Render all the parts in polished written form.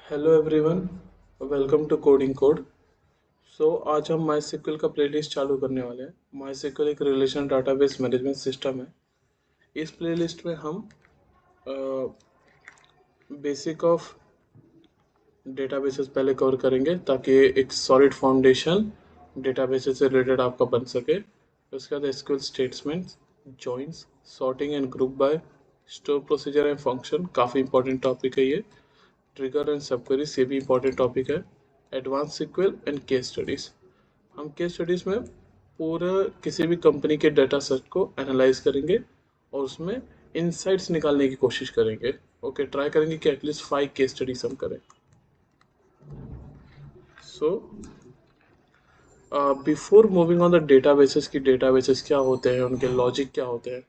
Hello everyone, welcome to coding code. आज हम माई SQL का प्लेलिस्ट चालू करने वाले हैं। माई SQL एक रिलेशन डाटाबेस मैनेजमेंट सिस्टम है। इस प्लेलिस्ट में हम बेसिक ऑफ डेटाबेसेस पहले कवर करेंगे ताकि एक सॉलिड फाउंडेशन डेटाबेसेस से रिलेटेड आपका बन सके। उसके बाद SQL statements, joins, sorting and group by, store procedure and function, काफ़ी इंपॉर्टेंट टॉपिक है ये। ट्रिगर एंड सब क्वेरीज, ये भी इंपॉर्टेंट टॉपिक है। Advance SQL and case studies, हम केस स्टडीज में पूरा किसी भी कंपनी के डाटा सेट को एनालाइज करेंगे और उसमें इंसाइट्स निकालने की कोशिश करेंगे। ओके, ट्राई करेंगे कि एटलीस्ट 5 केस स्टडीज हम करें। So before moving on the databases की डेटाबेसेस क्या होते हैं, उनके लॉजिक क्या होते हैं,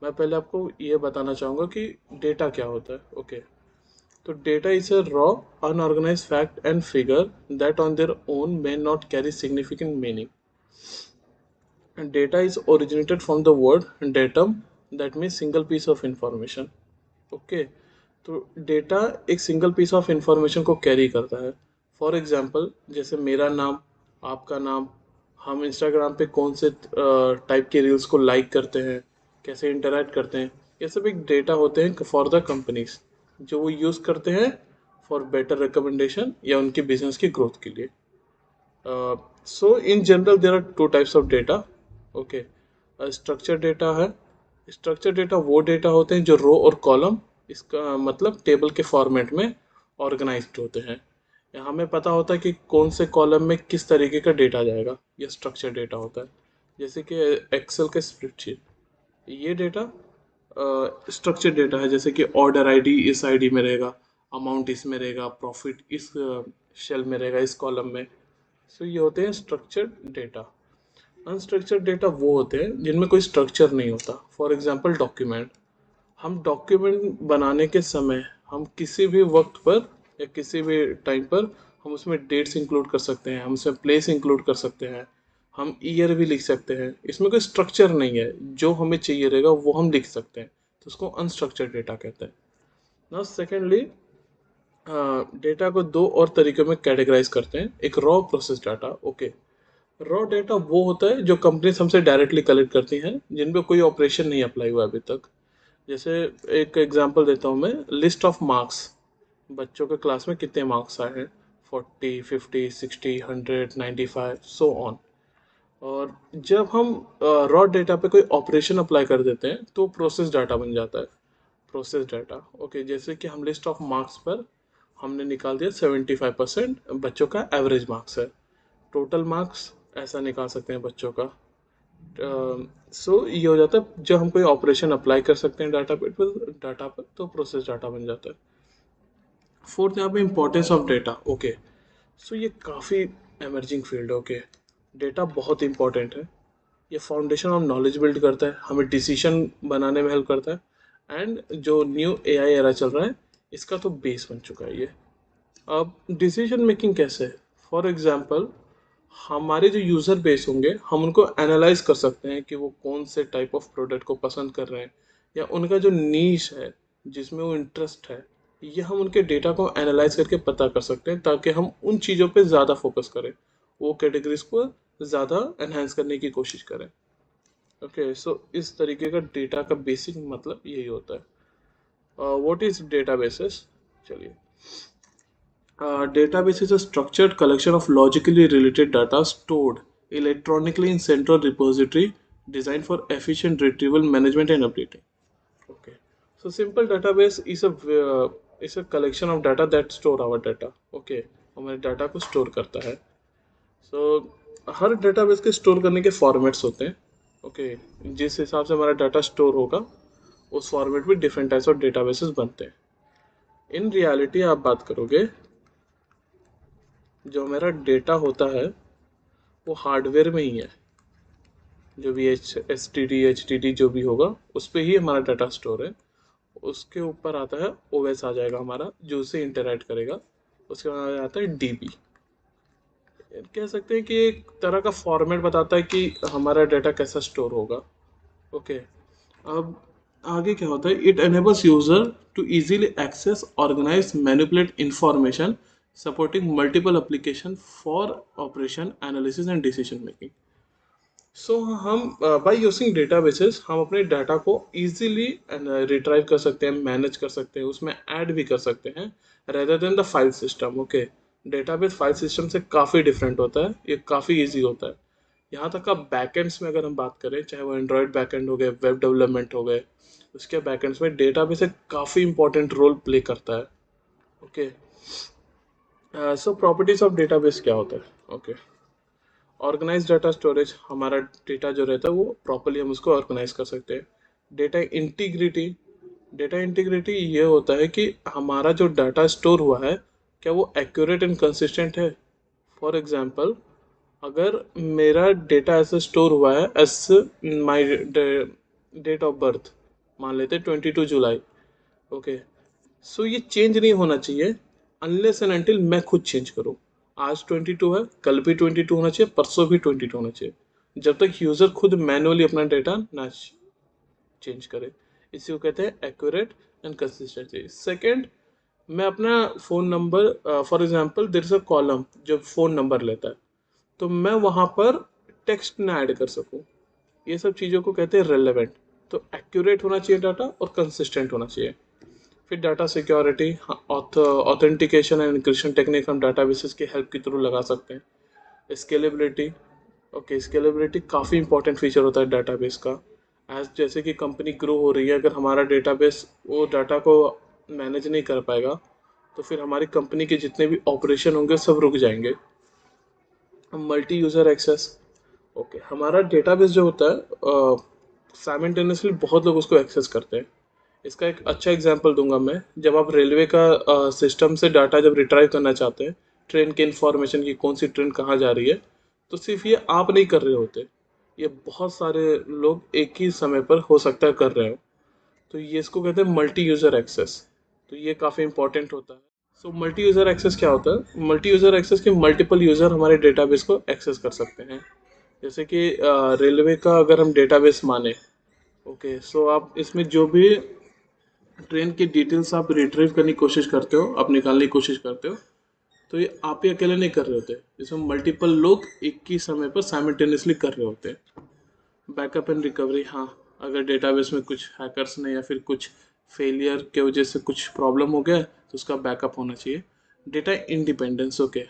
मैं पहले आपको ये बताना चाहूँगा कि डेटा क्या होता है। ओके, तो data is a raw, unorganized fact and figure that on their own may not carry significant meaning. And data is originated from the word datum, that means single piece of information. Okay, तो data एक single piece of information को carry करता है। For example, जैसे मेरा नाम, आपका नाम, हम इंस्टाग्राम पे कौन से टाइप के रील्स को लाइक करते हैं, कैसे इंटरैक्ट करते हैं, ये सब एक डेटा होते हैं फॉर द कंपनीज, जो वो यूज़ करते हैं फॉर बेटर रिकमेंडेशन या उनके बिजनेस की ग्रोथ के लिए। So in general there are two types of data. Okay, structure data है। स्ट्रक्चर डेटा वो डेटा होते हैं जो रो और कॉलम, इसका मतलब टेबल के फॉर्मेट में ऑर्गेनाइज्ड होते हैं। यहाँ हमें पता होता है कि कौन से कॉलम में किस तरीके का डेटा जाएगा, ये स्ट्रक्चर डेटा होता है। जैसे कि एक्सेल के स्प्रेडशीट, ये डेटा स्ट्रक्चर डेटा है। जैसे कि ऑर्डर आईडी इस आईडी में रहेगा, अमाउंट इसमें रहेगा, प्रॉफिट इस शेल में रहेगा, इस कॉलम में। सो ये होते हैं स्ट्रक्चर्ड डेटा। अनस्ट्रक्चर्ड डेटा वो होते हैं जिनमें कोई स्ट्रक्चर नहीं होता। फॉर एग्जांपल डॉक्यूमेंट, हम डॉक्यूमेंट बनाने के समय हम किसी भी वक्त पर या किसी भी टाइम पर हम उसमें डेट्स इंक्लूड कर सकते हैं, हम उसमें प्लेस इंक्लूड कर सकते हैं, हम ईयर भी लिख सकते हैं। इसमें कोई स्ट्रक्चर नहीं है, जो हमें चाहिए रहेगा वो हम लिख सकते हैं, तो उसको अनस्ट्रक्चर्ड डेटा कहते हैं। नाउ सेकेंडली, डेटा को दो और तरीके में कैटेगराइज करते हैं। एक raw, process data. Okay, raw data वो होता है जो कंपनी हमसे डायरेक्टली कलेक्ट करती हैं, जिन पे कोई ऑपरेशन नहीं अप्लाई हुआ अभी तक। जैसे एक एग्जांपल देता हूँ मैं, लिस्ट ऑफ मार्क्स, बच्चों के क्लास में कितने मार्क्स आए हैं, 40, 50, 60, 100, 95, सो ऑन। और जब हम रॉ डेटा पे कोई ऑपरेशन अप्लाई कर देते हैं तो प्रोसेस डाटा बन जाता है। प्रोसेस डाटा, ओके, जैसे कि हम लिस्ट ऑफ मार्क्स पर हमने निकाल दिया 75% बच्चों का एवरेज मार्क्स है, टोटल मार्क्स ऐसा निकाल सकते हैं बच्चों का। ये हो जाता है जब हम कोई ऑपरेशन अप्लाई कर सकते हैं डाटा पर तो प्रोसेस डाटा बन जाता है। फोर्थ, यहाँ पे इंपॉर्टेंस ऑफ डेटा। ओके, ये काफ़ी एमर्जिंग फील्ड है। ओके, डेटा बहुत इंपॉर्टेंट है। ये फाउंडेशन ऑफ नॉलेज बिल्ड करता है, हमें डिसीजन बनाने में हेल्प करता है, एंड जो न्यू एआई एरा चल रहा है इसका तो बेस बन चुका है ये। अब डिसीजन मेकिंग कैसे है? फॉर एग्जांपल, हमारे जो यूज़र बेस होंगे हम उनको एनालाइज कर सकते हैं कि वो कौन से टाइप ऑफ प्रोडक्ट को पसंद कर रहे हैं, या उनका जो नीश है जिसमें वो इंटरेस्ट है, ये हम उनके डेटा को एनालाइज करके पता कर सकते हैं ताकि हम उन चीज़ों पे ज़्यादा फोकस करें, वो कैटेगरीज को ज़्यादा एनहेंस करने की कोशिश करें। ओके, इस तरीके का डेटा का बेसिक मतलब यही होता है। What is databases? चलिए, database is a structured collection of logically related data stored electronically in central repository designed for efficient retrieval, management, and updating. Okay, so simple database is a collection of data that store our data. Okay, हमारे data को store करता है। सो हर database के store करने के formats होते हैं। Okay, जिस हिसाब से हमारा डाटा स्टोर होगा उस फॉर्मेट में डिफरेंट टाइप्स ऑफ डेटाबेसेस बनते हैं। इन रियलिटी आप बात करोगे, जो मेरा डेटा होता है वो हार्डवेयर में ही है। जो भी एच टी डी जो भी होगा उस पर ही हमारा डाटा स्टोर है। उसके ऊपर आता है ओएस आ जाएगा हमारा, जो उसे इंटरैक्ट करेगा। उसके बाद आता है डीबी। कह सकते हैं कि एक तरह का फॉर्मेट बताता है कि हमारा डाटा कैसा स्टोर होगा। ओके, अब आगे क्या होता है, it enables user to easily access, organise, manipulate information, supporting multiple application for operation, analysis and decision making. So हम बाय यूजिंग डेटाबेसेस हम अपने डाटा को इजीली रिट्राइव कर सकते हैं, मैनेज कर सकते हैं, उसमें ऐड भी कर सकते हैं, rather than the file system. Okay, database file system से काफ़ी डिफरेंट होता है, ये काफ़ी इजी होता है। यहाँ तक का बैकएंड्स में अगर हम बात करें, चाहे वो एंड्रॉयड बैकएंड हो गए, वेब डेवलपमेंट हो गए, उसके बैकएंड्स में डेटाबेस एक काफ़ी इंपॉर्टेंट रोल प्ले करता है। Okay, so properties of database क्या होता है? ओके, ऑर्गेनाइज डाटा स्टोरेज, हमारा डेटा जो रहता है वो प्रॉपरली हम उसको ऑर्गेनाइज कर सकते हैं। डेटा इंटीग्रिटी, डेटा इंटीग्रिटी ये होता है कि हमारा जो डाटा स्टोर हुआ है क्या वो एक्यूरेट एंड कंसिस्टेंट है। फॉर एग्जांपल, अगर मेरा डेटा ऐसे स्टोर हुआ है as my date of birth, मान लेते 22 जुलाई। ओके, सो ये चेंज नहीं होना चाहिए अनलेस एंड अनटिल मैं खुद चेंज करूँ। आज 22 है, कल भी 22 होना चाहिए, परसों भी 22 होना चाहिए, जब तक यूज़र खुद मैनुअली अपना डेटा ना चेंज करे। इसी को कहते हैं एक्यूरेट एंड कंसिस्टेंसी। सेकंड, मैं अपना phone number, for example there is a column जो फ़ोन नंबर लेता है, तो मैं वहाँ पर टेक्स्ट ना ऐड कर सकूँ। ये सब चीज़ों को कहते हैं रेलेवेंट। तो एक्यूरेट होना चाहिए डाटा और कंसिस्टेंट होना चाहिए। फिर data security, authentication and encryption technique हम डाटाबेसेस की हेल्प के थ्रू लगा सकते हैं। स्केलेबिलिटी, ओके, स्केलेबिलिटी काफ़ी इंपॉर्टेंट फीचर होता है डाटाबेस का। एज जैसे कि कंपनी ग्रो हो रही है, अगर हमारा डेटाबेस वो डाटा को मैनेज नहीं कर पाएगा तो फिर हमारी कंपनी के जितने भी ऑपरेशन होंगे सब रुक जाएंगे। मल्टी यूज़र एक्सेस, ओके, हमारा डेटाबेस जो होता है साइमल्टेनियसली बहुत लोग उसको एक्सेस करते हैं। इसका एक अच्छा एग्जांपल दूंगा मैं, जब आप रेलवे का सिस्टम से डाटा जब रिट्राइव करना चाहते हैं, ट्रेन के इन्फॉर्मेशन की, कौन सी ट्रेन कहाँ जा रही है, तो सिर्फ ये आप नहीं कर रहे होते, ये बहुत सारे लोग एक ही समय पर हो सकता है कर रहे हो। तो ये इसको कहते हैं मल्टी यूज़र एक्सेस। तो ये काफ़ी इंपॉर्टेंट होता है। सो मल्टी यूज़र एक्सेस क्या होता है? मल्टी यूज़र एक्सेस के मल्टीपल यूज़र हमारे डेटाबेस को एक्सेस कर सकते हैं। जैसे कि रेलवे का अगर हम डेटाबेस माने, ओके, सो आप इसमें जो भी ट्रेन की डिटेल्स आप रिट्रीव करने की कोशिश करते हो, आप निकालने की कोशिश करते हो, तो ये आप ही अकेले नहीं कर रहे होते, इसमें मल्टीपल लोग एक ही समय पर साइमल्टेनियसली कर रहे होते हैं। बैकअप एंड रिकवरी, हाँ, अगर डेटाबेस में कुछ हैकर्स ने या फिर कुछ फेलियर के वजह से कुछ प्रॉब्लम हो गया तो उसका बैकअप होना चाहिए। डेटा इंडिपेंडेंस, ओके,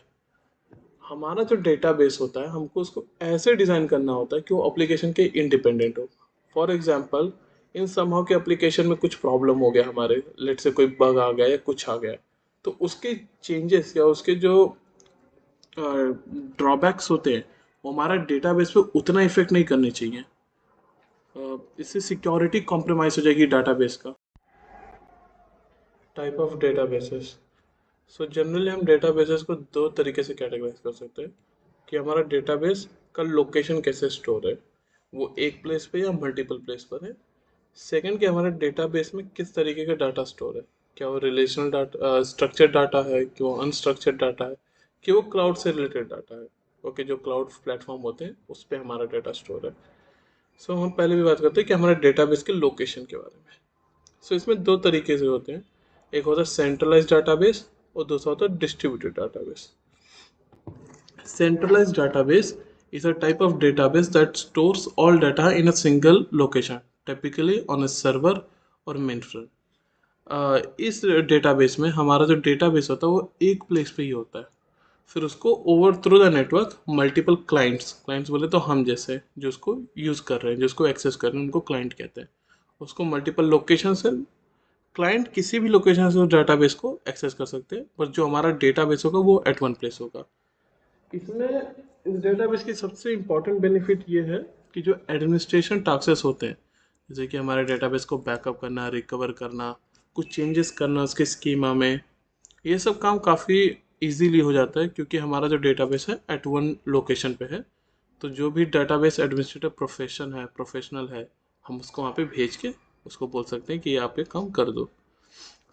हमारा जो डेटाबेस होता है हमको उसको ऐसे डिज़ाइन करना होता है कि वो एप्लीकेशन के इंडिपेंडेंट हो। फॉर एग्जांपल, इन समहाउ के एप्लीकेशन में कुछ प्रॉब्लम हो गया, हमारे लेट से कोई बग आ गया या कुछ आ गया, तो उसके चेंजेस या उसके जो ड्रॉबैक्स होते हैं वो हमारा डेटाबेस पे उतना इफेक्ट नहीं करने चाहिए। इससे सिक्योरिटी कॉम्प्रोमाइज हो जाएगी डाटाबेस का। Type of databases, so generally हम डेटाबेसेस को दो तरीके से कैटेगराइज कर सकते हैं कि हमारा डेटाबेस का लोकेशन कैसे स्टोर है, वो एक प्लेस पे या मल्टीपल प्लेस पर है। सेकंड, कि हमारे डेटाबेस में किस तरीके का डाटा स्टोर है, क्या वो रिलेशनल डाटा, स्ट्रक्चर्ड डाटा है, कि वो अनस्ट्रक्चर्ड डाटा है, कि वो क्लाउड से रिलेटेड डाटा है। ओके, जो क्लाउड प्लेटफॉर्म होते हैं उस पर हमारा डाटा स्टोर है। सो हम पहले भी बात करते हैं कि हमारे डेटाबेस के लोकेशन के बारे में। सो इसमें दो तरीके से होते हैं, एक होता है सेंट्रलाइज डाटाबेस और दूसरा होता है distributed database. Centralized database is a type of database that stores all data in a single location, typically on a server or mainframe. इस डेटाबेस में हमारा जो डेटाबेस होता है वो एक प्लेस पे ही होता है, फिर उसको over through the network multiple clients, clients बोले तो हम जैसे जो उसको यूज़ कर रहे हैं, जो उसको एक्सेस कर रहे हैं, उनको क्लाइंट कहते हैं, उसको मल्टीपल लोकेशन से, क्लाइंट किसी भी लोकेशन से उस डेटाबेस को एक्सेस कर सकते हैं, पर जो हमारा डेटाबेस होगा वो एट वन प्लेस होगा। इसमें इस डेटाबेस की सबसे इम्पोर्टेंट बेनिफिट ये है कि जो एडमिनिस्ट्रेशन टास्क होते हैं, जैसे कि हमारे डेटाबेस को बैकअप करना, रिकवर करना, कुछ चेंजेस करना उसके स्कीमा में, ये सब काम काफ़ी इजीली हो जाता है क्योंकि हमारा जो डेटाबेस है एट वन लोकेशन पे है। तो जो भी डेटाबेस एडमिनिस्ट्रेटर प्रोफेशनल है, हम उसको वहाँ पे भेज के उसको बोल सकते हैं कि ये आप ये काम कर दो।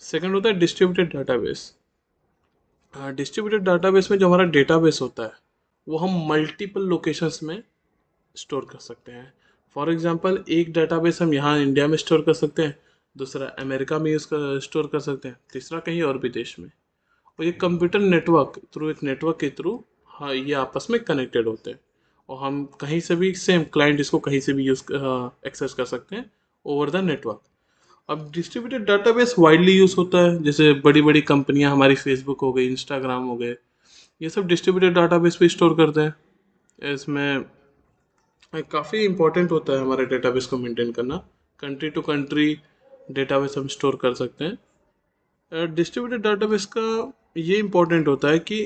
सेकंड होता है डिस्ट्रीब्यूटेड डाटाबेस। डिस्ट्रीब्यूटेड डाटाबेस में जो हमारा डेटाबेस होता है वो हम मल्टीपल लोकेशंस में स्टोर कर सकते हैं। फॉर एग्जांपल एक डेटाबेस हम यहाँ इंडिया में स्टोर कर सकते हैं, दूसरा अमेरिका में स्टोर कर सकते हैं, तीसरा कहीं और भी देश में। और ये कंप्यूटर नेटवर्क थ्रू, एक नेटवर्क के थ्रू, हाँ, ये आपस में कनेक्टेड होते हैं और हम कहीं से भी, सेम क्लाइंट इसको कहीं से भी यूज एक्सेस कर सकते हैं ओवर द नेटवर्क। अब डिस्ट्रीब्यूटेड डाटाबेस वाइडली यूज होता है, जैसे बड़ी बड़ी कंपनियां हमारी फेसबुक हो गई, इंस्टाग्राम हो गए, ये सब डिस्ट्रीब्यूटेड डाटाबेस पे स्टोर करते हैं। इसमें काफ़ी इंपॉर्टेंट होता है हमारे डेटाबेस को मेंटेन करना। कंट्री टू कंट्री डेटाबेस हम स्टोर कर सकते हैं। डिस्ट्रीब्यूटेड डाटाबेस का ये इंपॉर्टेंट होता है कि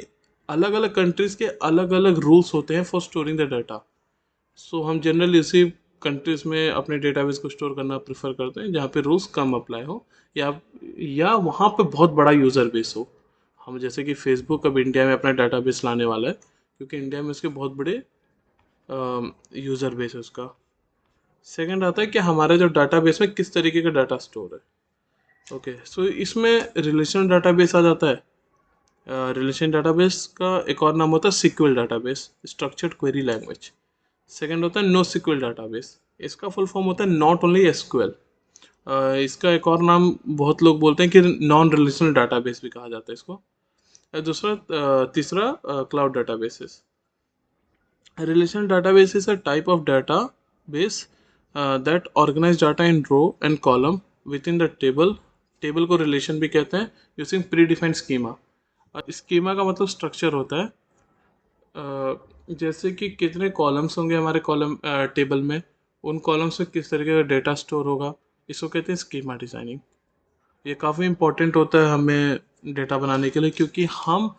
अलग अलग कंट्रीज़ के अलग अलग रूल्स होते हैं फॉर स्टोरिंग द डाटा। सो हम जनरली उसी कंट्रीज़ में अपने डेटाबेस को स्टोर करना प्रेफर करते हैं जहाँ पे रूल्स कम अप्लाई हो, या वहाँ पे बहुत बड़ा यूज़र बेस हो। हम जैसे कि फेसबुक अब इंडिया में अपना डाटाबेस लाने वाला है, क्योंकि इंडिया में उसके बहुत बड़े यूज़र बेस है उसका। सेकंड आता है कि हमारे जो डाटाबेस में किस तरीके का डाटा स्टोर है। ओके, सो इसमें रिलेशनल डाटाबेस आ जाता है। रिलेशन डाटाबेस का एक और नाम होता है sequel database, structured query language. Second होता है नो सीक्वल डाटाबेस, इसका फुल फॉर्म होता है नॉट ओनली एसक्यूएल। इसका एक और नाम बहुत लोग बोलते हैं कि नॉन रिलेशनल डाटाबेस भी कहा जाता है इसको। तीसरा cloud databases. Relational database is a type of database that organize data in row and column within the table. Table को रिलेशन भी कहते हैं, using pre defined schema. Schema का मतलब स्ट्रक्चर होता है, जैसे कि कितने कॉलम्स होंगे हमारे कॉलम टेबल में, उन कॉलम्स में किस तरीके का डेटा स्टोर होगा, इसको कहते हैं स्कीमा डिज़ाइनिंग। ये काफ़ी इंपॉर्टेंट होता है हमें डेटा बनाने के लिए, क्योंकि हम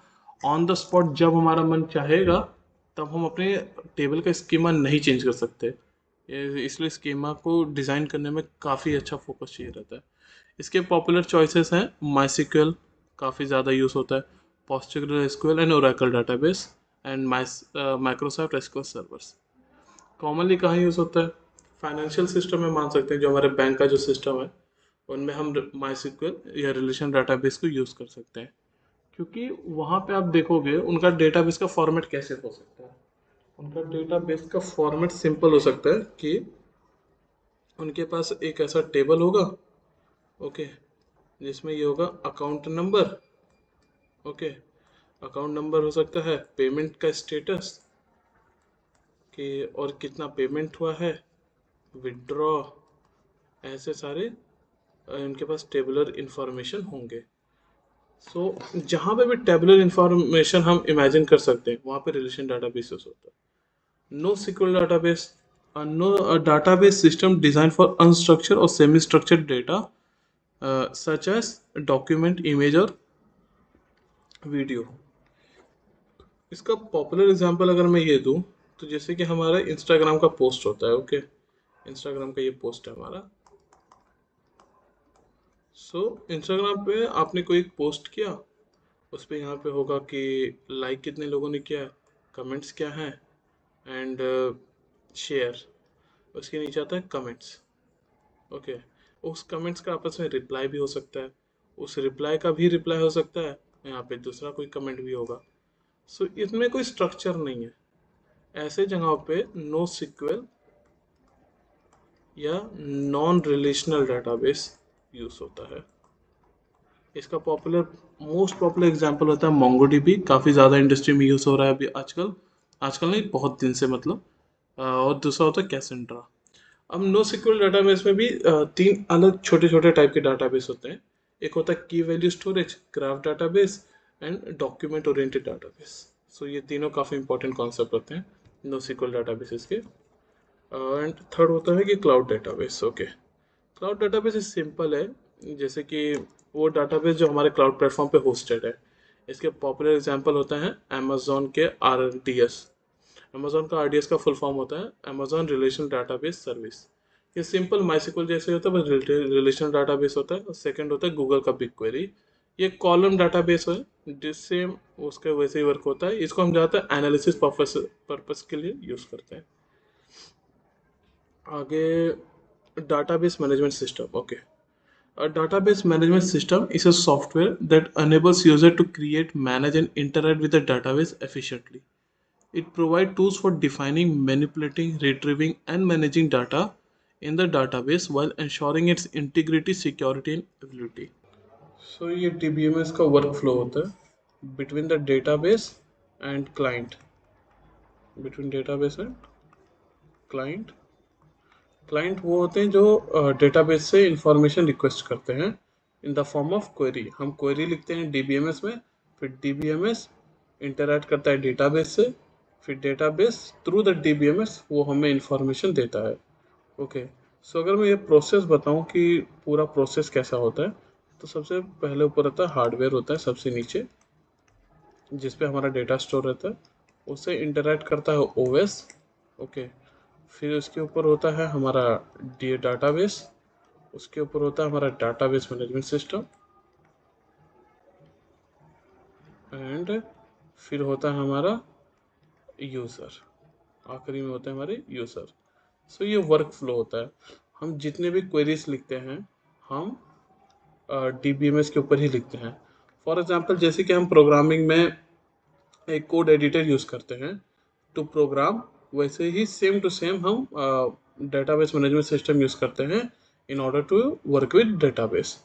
ऑन द स्पॉट जब हमारा मन चाहेगा तब हम अपने टेबल का स्कीमा नहीं चेंज कर सकते। इसलिए स्कीमा को डिज़ाइन करने में काफ़ी अच्छा फोकस चाहिए रहता है। इसके पॉपुलर चॉइसेस हैं माईसीक्वल, काफ़ी ज़्यादा यूज़ होता है, PostgreSQL SQL and Oracle database, and Microsoft SQL servers. Commonly कहाँ यूज़ होता है? फाइनेंशियल सिस्टम में मान सकते हैं, जो हमारे बैंक का जो सिस्टम है उनमें हम माईसीक्वल या रिलेशन डाटाबेस को यूज़ कर सकते हैं, क्योंकि वहाँ पे आप देखोगे उनका डेटाबेस का फॉर्मेट कैसे हो सकता है। उनका डेटाबेस का फॉर्मेट सिंपल हो सकता है कि उनके पास एक ऐसा टेबल होगा, ओके, जिसमें ये होगा account number, okay, account number हो सकता है, पेमेंट का स्टेटस कि और कितना पेमेंट हुआ है, विड्रॉ, ऐसे सारे इनके पास टेबुलर इंफॉर्मेशन होंगे। सो जहाँ पे भी टेबुलर इंफॉर्मेशन हम इमेजिन कर सकते हैं वहाँ पे रिलेशन डाटाबेस यूज होता है। No SQL database, no database system design for unstructured और semi structured data such as document, image और वीडियो। इसका पॉपुलर एग्जांपल अगर मैं ये दूँ तो जैसे कि हमारा इंस्टाग्राम का पोस्ट होता है, ओके, इंस्टाग्राम का ये पोस्ट है हमारा। सो इंस्टाग्राम पे आपने कोई एक पोस्ट किया, उस पर यहाँ पे होगा कि लाइक कितने लोगों ने किया, कमेंट्स क्या हैं, एंड शेयर। उसके नीचे आता है कमेंट्स, ओके। उस कमेंट्स का आपस में रिप्लाई भी हो सकता है, उस रिप्लाई का भी रिप्लाई हो सकता है, यहाँ पे दूसरा कोई कमेंट भी होगा। सो इसमें कोई स्ट्रक्चर नहीं है। ऐसे जगहों पे नो सिक्वल या नॉन रिलेशनल डाटाबेस यूज होता है। इसका मोस्ट पॉपुलर एग्जांपल होता है मोंगोडीबी, काफ़ी ज़्यादा इंडस्ट्री में यूज़ हो रहा है अभी आजकल, आजकल नहीं बहुत दिन से मतलब। और दूसरा होता है कैसेंड्रा। अब नो सिक्वल डाटाबेस में भी तीन अलग छोटे छोटे टाइप के डाटाबेस होते हैं। एक होता है key value storage, graph database and document oriented database. So ये तीनों काफ़ी इंपॉर्टेंट कॉन्सेप्ट होते हैं नो सिक्वल डाटाबेसेस के। एंड थर्ड होता है कि cloud database, okay. Cloud database simple है, जैसे कि वो डाटाबेस जो हमारे क्लाउड प्लेटफॉर्म पे होस्टेड है। इसके पॉपुलर एग्जांपल होते हैं अमेजोन के आरडीएस। अमेजोन का आरडीएस का फुल फॉर्म होता है अमेजोन रिलेशनल डाटाबेस सर्विस। ये सिंपल माइसिक्वल जैसे होता है, बस रिलेशनल डाटाबेस होता है। और सेकंड होता है गूगल का बिग क्वेरी, ये कॉलम डाटाबेस है, जिससे उसके वैसे ही वर्क होता है। इसको हम ज़्यादातर एनालिसिस पर्पस के लिए यूज़ करते हैं। आगे database management system, okay. A database management system is a software that enables user to create, manage and interact with the database efficiently. It provides tools for defining, manipulating, retrieving, and managing data in the database while ensuring its integrity, security, and availability. So ये DBMS का workflow होता है between the database and client. Between database and client. Client वो होते हैं जो database से information request करते हैं in the form of query. हम क्वेरी लिखते हैं डीबीएमएस में, फिर डीबीएमएस इंटरैक्ट करता है डेटाबेस से, फिर डेटाबेस थ्रू द डीबीएमएस वो हमें इंफॉर्मेशन देता है. ओके, सो अगर मैं ये प्रोसेस बताऊं कि पूरा प्रोसेस कैसा होता है, तो सबसे पहले ऊपर होता है हार्डवेयर, होता है सबसे नीचे जिस पे हमारा डेटा स्टोर रहता है, उससे इंटरैक्ट करता है ओएस. ओके, फिर उसके ऊपर होता है हमारा डाटाबेस, उसके ऊपर होता है हमारा डाटाबेस मैनेजमेंट सिस्टम, एंड फिर होता है हमारा यूज़र, आखिरी में होते हैं हमारे यूज़र. सो ये वर्क फ्लो होता है. हम जितने भी क्वेरीज लिखते हैं हम डीबीएमएस के ऊपर ही लिखते हैं. फॉर एग्जांपल जैसे कि हम प्रोग्रामिंग में एक कोड एडिटर यूज़ करते हैं टू प्रोग्राम, वैसे ही सेम टू सेम हम डेटाबेस मैनेजमेंट सिस्टम यूज़ करते हैं in order to work with database.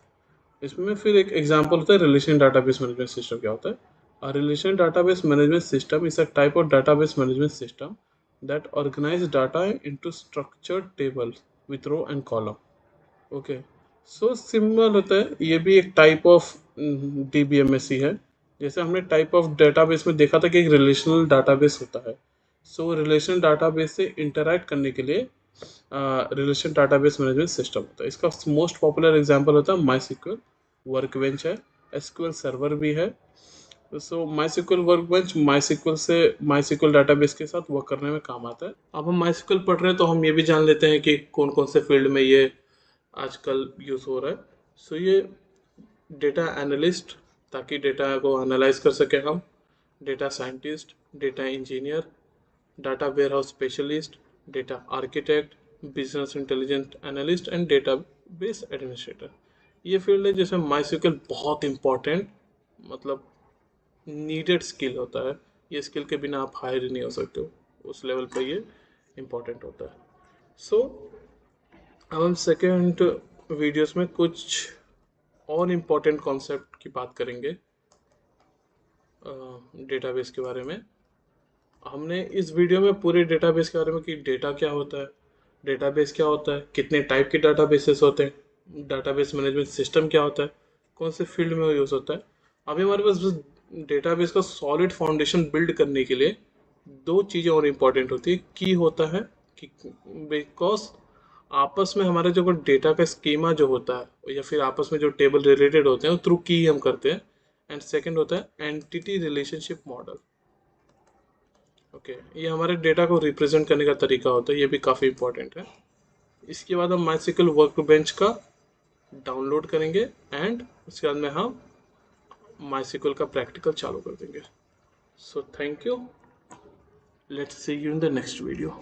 इसमें फिर एक एग्जांपल होता है रिलेशन डाटाबेस मैनेजमेंट सिस्टम. क्या होता है? A relation database management system is a type of database management system that organizes data into structured tables with row and column. Okay, so simple होता है, ये भी एक टाइप ऑफ डीबीएमएस ही है. जैसे हमने टाइप ऑफ डेटाबेस में देखा था कि एक रिलेशनल डाटाबेस होता है. सो रिलेशनल डाटाबेस से इंटरैक्ट करने के लिए रिलेशन डाटाबेस मैनेजमेंट सिस्टम होता है. इसका मोस्ट पॉपुलर एग्जांपल होता है माईसीक्वल वर्कबेंच है, एसक्यूएल सर्वर भी है. सो माईसीक्वल वर्कबेंच माईसीक्वल डाटाबेस के साथ वर्क करने में काम आता है. अब हम माईसीक्वल पढ़ रहे हैं तो हम ये भी जान लेते हैं कि कौन कौन से फील्ड में ये आजकल यूज़ हो रहा है. सो ये डेटा एनालिस्ट, ताकि डेटा को एनालाइज कर सकें हम, data scientist, data engineer, data warehouse specialist, data architect, business intelligence analyst and database administrator. ये फील्ड है जिसमें माईसीक्वल बहुत इंपॉर्टेंट, मतलब नीडेड स्किल होता है. ये स्किल के बिना आप हायर ही नहीं हो सकते हो, उस लेवल पर ये इम्पोर्टेंट होता है. सो अब हम सेकेंड वीडियोस में कुछ और इम्पोर्टेंट कॉन्सेप्ट की बात करेंगे डेटाबेस के बारे में. हमने इस वीडियो में पूरे डेटाबेस के बारे में कि डेटा क्या होता है, डेटाबेस क्या होता है, कितने टाइप के डाटाबेसेस होते हैं, डाटाबेस मैनेजमेंट सिस्टम क्या होता है, कौन से फील्ड में यूज़ होता है. अभी हमारे पास बस डेटाबेस का सॉलिड फाउंडेशन बिल्ड करने के लिए दो चीज़ें और इम्पॉर्टेंट होती है. की होता है कि बिकॉज आपस में हमारे जो डेटा का स्कीमा जो होता है या फिर आपस में जो टेबल रिलेटेड होते हैं वो थ्रू की हम करते हैं. एंड सेकंड होता है एंटिटी रिलेशनशिप मॉडल. ओके, ये हमारे डेटा को रिप्रेजेंट करने का तरीका होता है, ये भी काफ़ी इंपॉर्टेंट है. इसके बाद हम माईसीक्वल वर्कबेंच का डाउनलोड करेंगे एंड उसके बाद में हम माईसीक्वल का प्रैक्टिकल चालू कर देंगे. So thank you, let's see you in the next video.